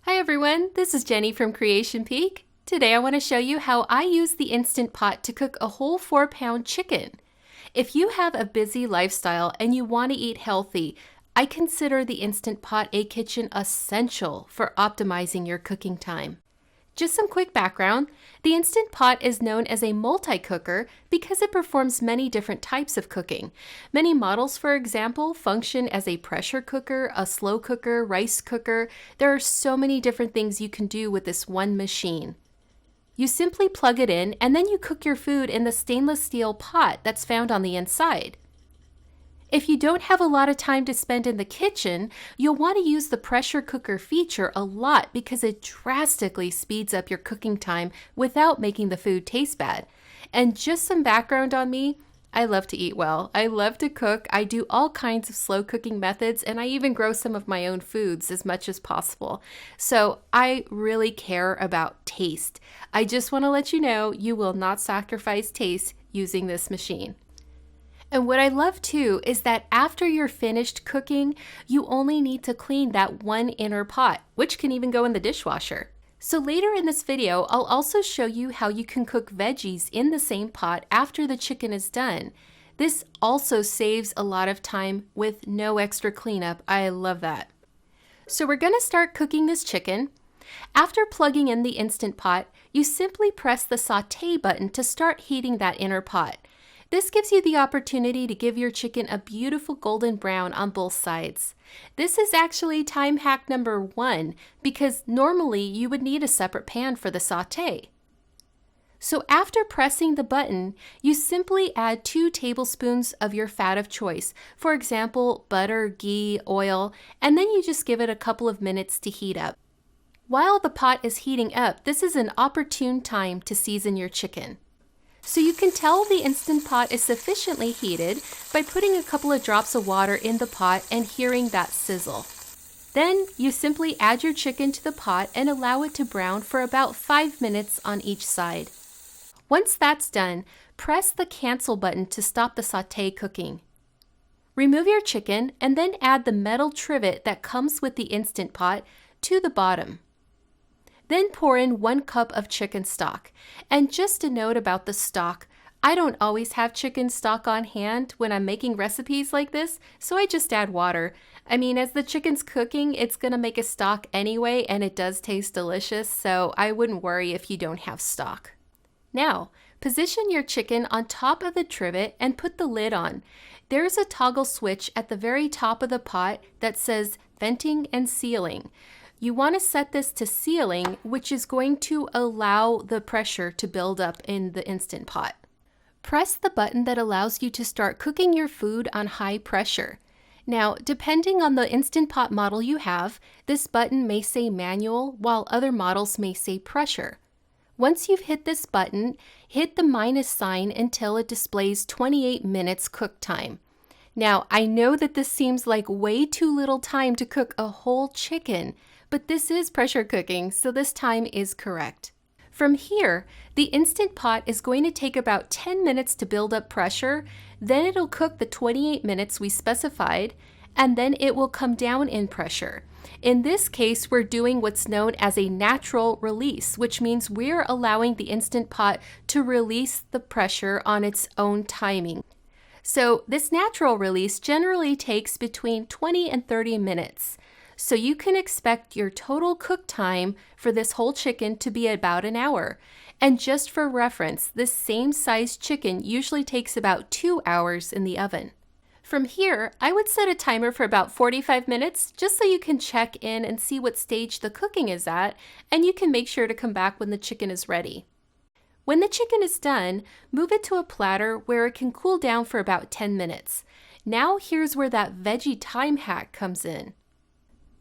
Hi everyone, this is Jenny from Creation Peak. Today I want to show you how I use the Instant Pot to cook a whole 4-pound chicken. If you have a busy lifestyle and you want to eat healthy, I consider the Instant Pot a kitchen essential for optimizing your cooking time. Just some quick background. The Instant Pot is known as a multi-cooker because it performs many different types of cooking. Many models, for example, function as a pressure cooker, a slow cooker, rice cooker. There are so many different things you can do with this one machine. You simply plug it in and then you cook your food in the stainless steel pot that's found on the inside. If you don't have a lot of time to spend in the kitchen, you'll want to use the pressure cooker feature a lot because it drastically speeds up your cooking time without making the food taste bad. And just some background on me, I love to eat well. I love to cook. I do all kinds of slow cooking methods, and I even grow some of my own foods as much as possible. So I really care about taste. I just want to let you know you will not sacrifice taste using this machine. And what I love too is that after you're finished cooking, you only need to clean that one inner pot, which can even go in the dishwasher. So later in this video, I'll also show you how you can cook veggies in the same pot after the chicken is done. This also saves a lot of time with no extra cleanup. I love that. So we're going to start cooking this chicken. After plugging in the Instant Pot, you simply press the sauté button to start heating that inner pot. This gives you the opportunity to give your chicken a beautiful golden brown on both sides. This is actually time hack number 1 because normally you would need a separate pan for the sauté. So after pressing the button, you simply add 2 tablespoons of your fat of choice, for example, butter, ghee, oil, and then you just give it a couple of minutes to heat up. While the pot is heating up, this is an opportune time to season your chicken. So you can tell the Instant Pot is sufficiently heated by putting a couple of drops of water in the pot and hearing that sizzle. Then you simply add your chicken to the pot and allow it to brown for about 5 minutes on each side. Once that's done, press the cancel button to stop the sauté cooking. Remove your chicken and then add the metal trivet that comes with the Instant Pot to the bottom. Then pour in 1 cup of chicken stock. And just a note about the stock, I don't always have chicken stock on hand when I'm making recipes like this, so I just add water. I mean, as the chicken's cooking, it's going to make a stock anyway, and it does taste delicious, so I wouldn't worry if you don't have stock. Now, position your chicken on top of the trivet and put the lid on. There's a toggle switch at the very top of the pot that says venting and sealing. You want to set this to sealing, which is going to allow the pressure to build up in the Instant Pot. Press the button that allows you to start cooking your food on high pressure. Now, depending on the Instant Pot model you have, this button may say manual, while other models may say pressure. Once you've hit this button, hit the minus sign until it displays 28 minutes cook time. Now, I know that this seems like way too little time to cook a whole chicken, but this is pressure cooking, so this time is correct. From here, the Instant Pot is going to take about 10 minutes to build up pressure, then it'll cook the 28 minutes we specified, and then it will come down in pressure. In this case, we're doing what's known as a natural release, which means we're allowing the Instant Pot to release the pressure on its own timing. So this natural release generally takes between 20 and 30 minutes. So you can expect your total cook time for this whole chicken to be about an hour. And just for reference, this same size chicken usually takes about 2 hours in the oven. From here, I would set a timer for about 45 minutes just so you can check in and see what stage the cooking is at, and you can make sure to come back when the chicken is ready. When the chicken is done, move it to a platter where it can cool down for about 10 minutes. Now here's where that veggie time hack comes in.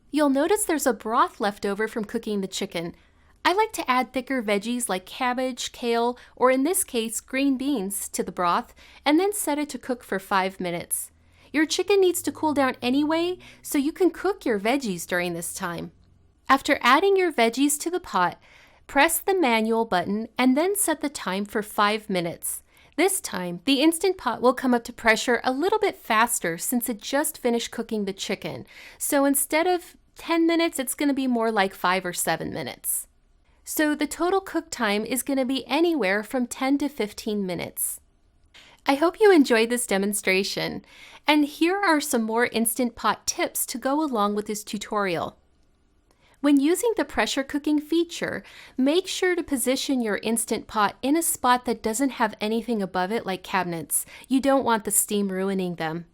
You'll notice there's a broth left over from cooking the chicken. I like to add thicker veggies like cabbage, kale, or in this case, green beans to the broth, and then set it to cook for 5 minutes. Your chicken needs to cool down anyway, so you can cook your veggies during this time. After adding your veggies to the pot, press the manual button and then set the time for 5 minutes. This time, the Instant Pot will come up to pressure a little bit faster since it just finished cooking the chicken. So instead of 10 minutes, it's going to be more like 5 or 7 minutes. So the total cook time is going to be anywhere from 10 to 15 minutes. I hope you enjoyed this demonstration, and here are some more Instant Pot tips to go along with this tutorial. When using the pressure cooking feature, make sure to position your Instant Pot in a spot that doesn't have anything above it like cabinets. You don't want the steam ruining them.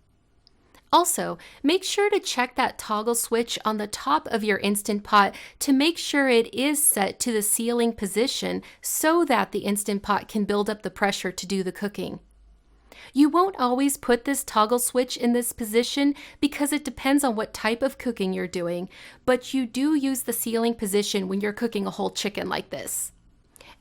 Also, make sure to check that toggle switch on the top of your Instant Pot to make sure it is set to the sealing position so that the Instant Pot can build up the pressure to do the cooking. You won't always put this toggle switch in this position because it depends on what type of cooking you're doing, but you do use the sealing position when you're cooking a whole chicken like this.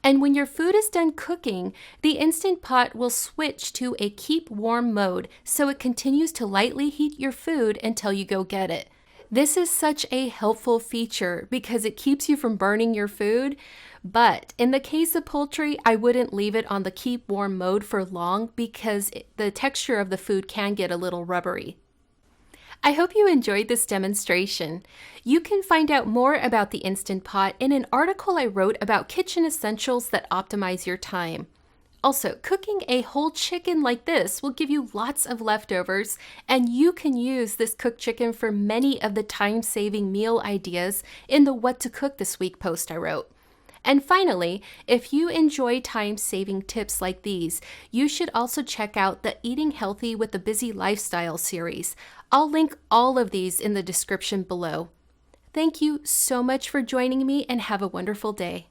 And when your food is done cooking, the Instant Pot will switch to a keep warm mode so it continues to lightly heat your food until you go get it. This is such a helpful feature because it keeps you from burning your food, but in the case of poultry, I wouldn't leave it on the keep warm mode for long because the texture of the food can get a little rubbery. I hope you enjoyed this demonstration. You can find out more about the Instant Pot in an article I wrote about kitchen essentials that optimize your time. Also, cooking a whole chicken like this will give you lots of leftovers, and you can use this cooked chicken for many of the time-saving meal ideas in the What to Cook This Week post I wrote. And finally, if you enjoy time-saving tips like these, you should also check out the Eating Healthy with a Busy Lifestyle series. I'll link all of these in the description below. Thank you so much for joining me and have a wonderful day.